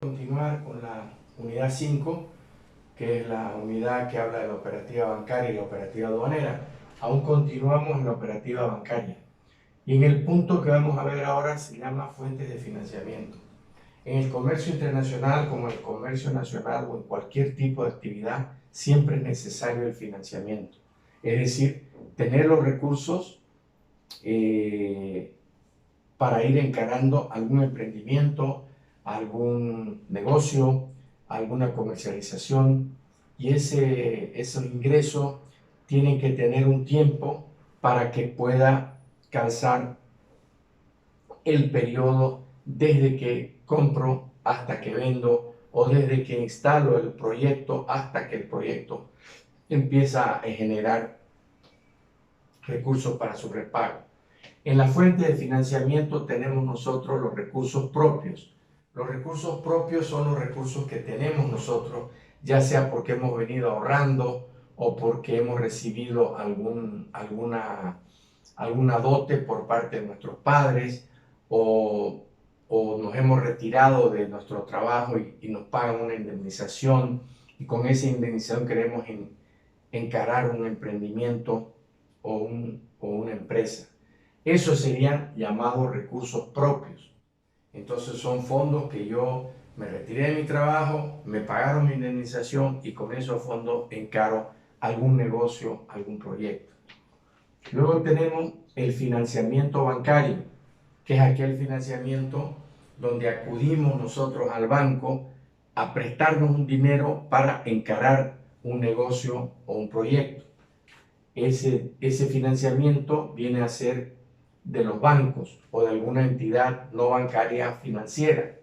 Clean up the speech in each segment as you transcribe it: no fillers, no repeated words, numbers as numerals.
Continuar con la unidad 5, que es la unidad que habla de la operativa bancaria y la operativa aduanera. Aún continuamos en la operativa bancaria. Y en el punto que vamos a ver ahora se llama fuentes de financiamiento. En el comercio internacional, como en el comercio nacional o en cualquier tipo de actividad, siempre es necesario el financiamiento. Es decir, tener los recursos para ir encarando algún emprendimiento, algún negocio, alguna comercialización, y esos ingresos tienen que tener un tiempo para que pueda calzar el periodo desde que compro hasta que vendo o desde que instalo el proyecto hasta que el proyecto empieza a generar recursos para su repago. En la fuente de financiamiento tenemos nosotros los recursos propios. Los recursos propios son los recursos que tenemos nosotros, ya sea porque hemos venido ahorrando o porque hemos recibido alguna dote por parte de nuestros padres o nos hemos retirado de nuestro trabajo y nos pagan una indemnización y con esa indemnización queremos encarar un emprendimiento o una empresa. Esos serían llamados recursos propios. Entonces son fondos que yo me retiré de mi trabajo, me pagaron mi indemnización y con esos fondos encaro algún negocio, algún proyecto. Luego tenemos el financiamiento bancario, que es aquel financiamiento donde acudimos nosotros al banco a prestarnos un dinero para encarar un negocio o un proyecto. Ese financiamiento viene a ser de los bancos o de alguna entidad no bancaria financiera.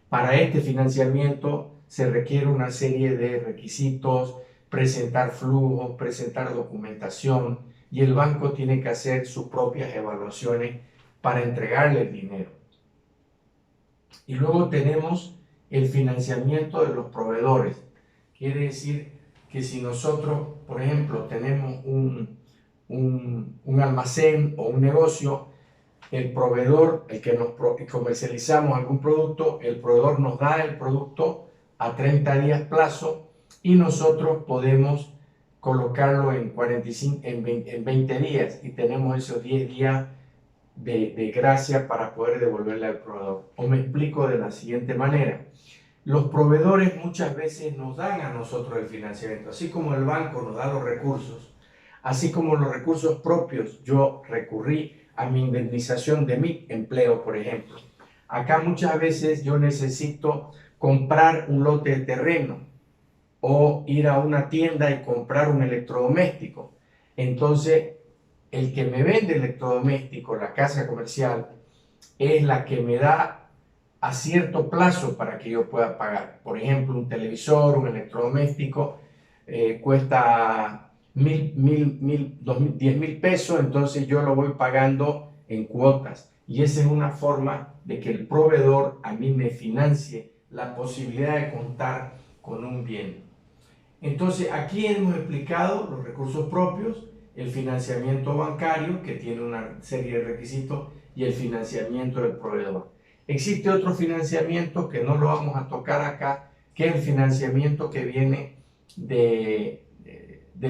Para este financiamiento se requiere una serie de requisitos, presentar flujos, presentar documentación y el banco tiene que hacer sus propias evaluaciones para entregarle el dinero. Y luego tenemos el financiamiento de los proveedores. Quiere decir que si nosotros, por ejemplo, tenemos un almacén o un negocio, el proveedor, el que nos comercializamos algún producto, el proveedor nos da el producto a 30 días plazo y nosotros podemos colocarlo en 45, en 20 días y tenemos esos 10 días de gracia para poder devolverle al proveedor. O me explico de la siguiente manera. Los proveedores muchas veces nos dan a nosotros el financiamiento, así como el banco nos da los recursos, así como los recursos propios. Yo recurrí a mi indemnización de mi empleo, por ejemplo. Acá muchas veces yo necesito comprar un lote de terreno o ir a una tienda y comprar un electrodoméstico. Entonces, el que me vende el electrodoméstico, la casa comercial, es la que me da a cierto plazo para que yo pueda pagar. Por ejemplo, un televisor, un electrodoméstico, cuesta 10,000 pesos, entonces yo lo voy pagando en cuotas. Y esa es una forma de que el proveedor a mí me financie la posibilidad de contar con un bien. Entonces, aquí hemos explicado los recursos propios, el financiamiento bancario, que tiene una serie de requisitos, y el financiamiento del proveedor. Existe otro financiamiento que no lo vamos a tocar acá, que es el financiamiento que viene del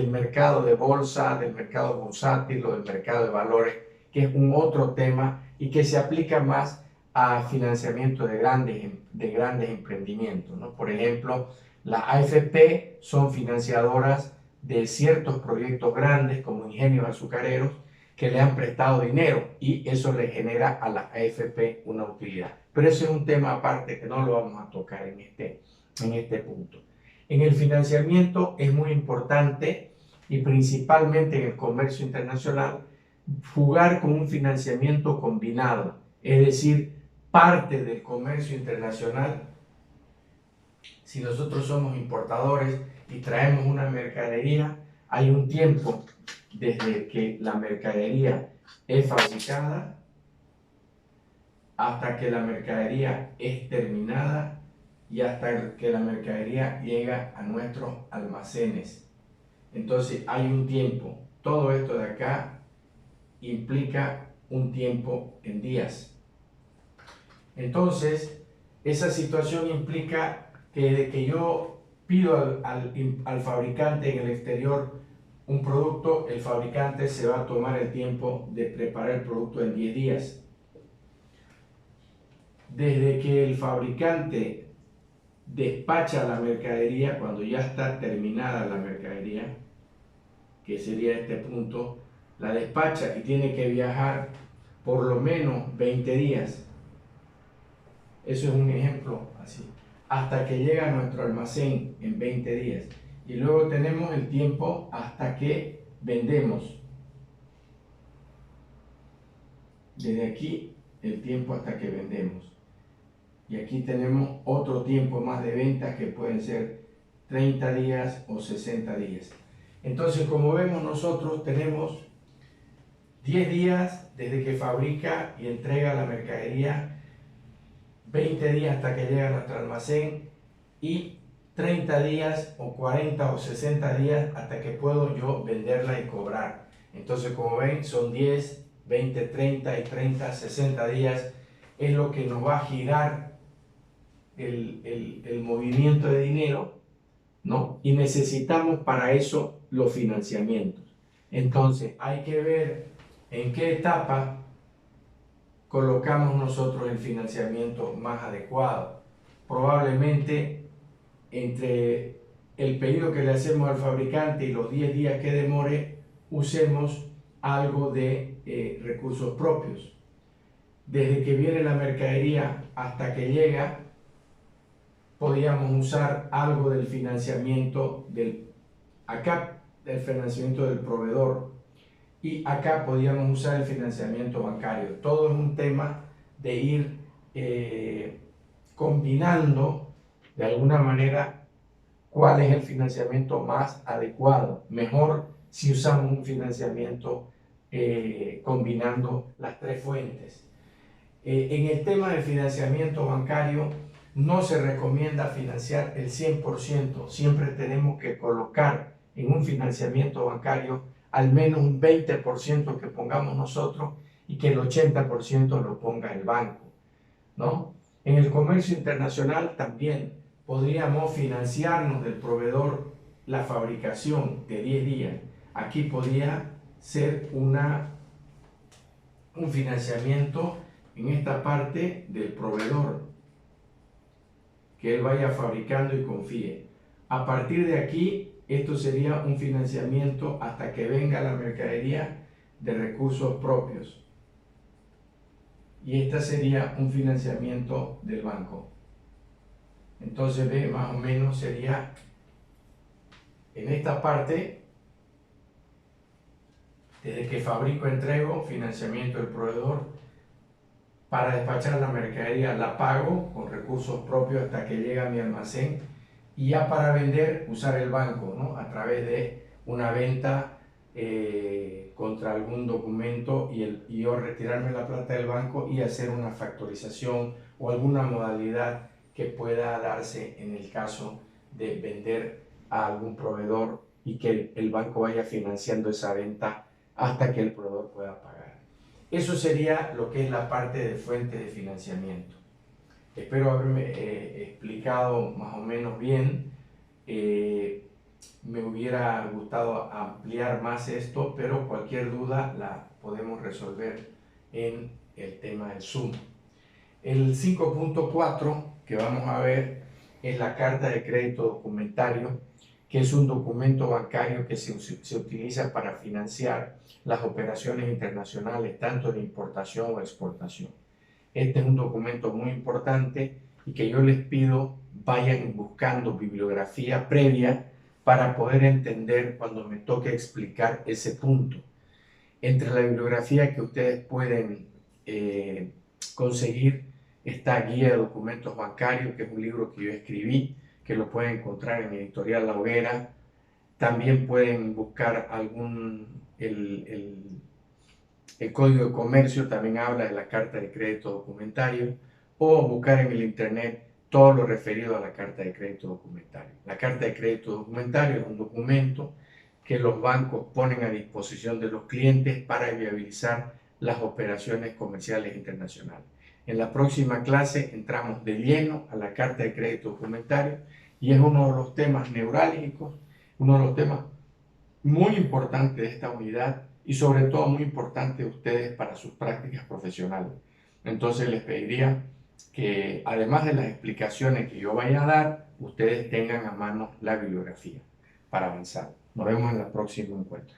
mercado de bolsa, del mercado bursátil o del mercado de valores, que es un otro tema y que se aplica más a financiamiento de grandes emprendimientos, ¿no? Por ejemplo, las AFP son financiadoras de ciertos proyectos grandes como ingenios azucareros que le han prestado dinero y eso le genera a la AFP una utilidad. Pero ese es un tema aparte que no lo vamos a tocar en este punto. En el financiamiento es muy importante y principalmente en el comercio internacional jugar con un financiamiento combinado, es decir, parte del comercio internacional. Si nosotros somos importadores y traemos una mercadería, hay un tiempo desde que la mercadería es fabricada hasta que la mercadería es terminada y hasta que la mercadería llega a nuestros almacenes. Entonces hay un tiempo. Todo esto de acá implica un tiempo en días. Entonces, Esa situación implica que desde que yo pido al fabricante en el exterior un producto, el fabricante se va a tomar el tiempo de preparar el producto en 10 días. Desde que el fabricante despacha la mercadería, cuando ya está terminada la mercadería, que sería este punto, la despacha y tiene que viajar por lo menos 20 días. Eso es un ejemplo así. Hasta que llega a nuestro almacén en 20 días. Y luego tenemos el tiempo hasta que vendemos. Desde aquí el tiempo hasta que vendemos. Y aquí tenemos otro tiempo más de ventas que pueden ser 30 días o 60 días. Entonces, como vemos, nosotros tenemos 10 días desde que fabrica y entrega la mercadería, 20 días hasta que llega a nuestro almacén y 30 días o 40 o 60 días hasta que puedo yo venderla y cobrar. Entonces, como ven, son 10, 20, 30 y 30, 60 días. Es lo que nos va a girar el movimiento de dinero, ¿no? Y necesitamos para eso los financiamientos. Entonces, hay que ver en qué etapa colocamos nosotros el financiamiento más adecuado. Probablemente entre el pedido que le hacemos al fabricante y los 10 días que demore, usemos algo de recursos propios. Desde que viene la mercadería hasta que llega, podríamos usar algo del financiamiento del financiamiento del proveedor, y acá podríamos usar el financiamiento bancario. Todo es un tema de ir combinando de alguna manera cuál es el financiamiento más adecuado. Mejor si usamos un financiamiento combinando las tres fuentes. En el tema del financiamiento bancario, no se recomienda financiar el 100%. Siempre tenemos que colocar en un financiamiento bancario al menos un 20% que pongamos nosotros y que el 80% lo ponga el banco, ¿no? En el comercio internacional también podríamos financiarnos del proveedor la fabricación de 10 días. Aquí podría ser un financiamiento en esta parte del proveedor, que él vaya fabricando y confíe. A partir de aquí, esto sería un financiamiento hasta que venga la mercadería de recursos propios. Y esta sería un financiamiento del banco. Entonces, ve, más o menos sería en esta parte, desde que fabrico, entrego, financiamiento del proveedor. Para despachar la mercadería la pago con recursos propios hasta que llega a mi almacén, y ya para vender usar el banco, ¿no? A través de una venta contra algún documento y yo retirarme la plata del banco y hacer una factorización o alguna modalidad que pueda darse en el caso de vender a algún proveedor y que el banco vaya financiando esa venta hasta que el proveedor pueda pagar. Eso sería lo que es la parte de fuente de financiamiento. Espero haberme explicado más o menos bien. Me hubiera gustado ampliar más esto, pero cualquier duda la podemos resolver en el tema del Zoom. El 5.4 que vamos a ver es la carta de crédito documentario, que es un documento bancario que se utiliza para financiar las operaciones internacionales, tanto de importación o exportación. Este es un documento muy importante y que yo les pido vayan buscando bibliografía previa para poder entender cuando me toque explicar ese punto. Entre la bibliografía que ustedes pueden conseguir está Guía de Documentos Bancarios, que es un libro que yo escribí, que lo pueden encontrar en Editorial La Hoguera. También pueden buscar el Código de Comercio, también habla de la Carta de Crédito Documentario, o buscar en el Internet todo lo referido a la Carta de Crédito Documentario. La Carta de Crédito Documentario es un documento que los bancos ponen a disposición de los clientes para viabilizar las operaciones comerciales internacionales. En la próxima clase entramos de lleno a la carta de crédito documentario y es uno de los temas neurálgicos, uno de los temas muy importantes de esta unidad y sobre todo muy importante de ustedes para sus prácticas profesionales. Entonces les pediría que además de las explicaciones que yo vaya a dar, ustedes tengan a mano la bibliografía para avanzar. Nos vemos en el próximo encuentro.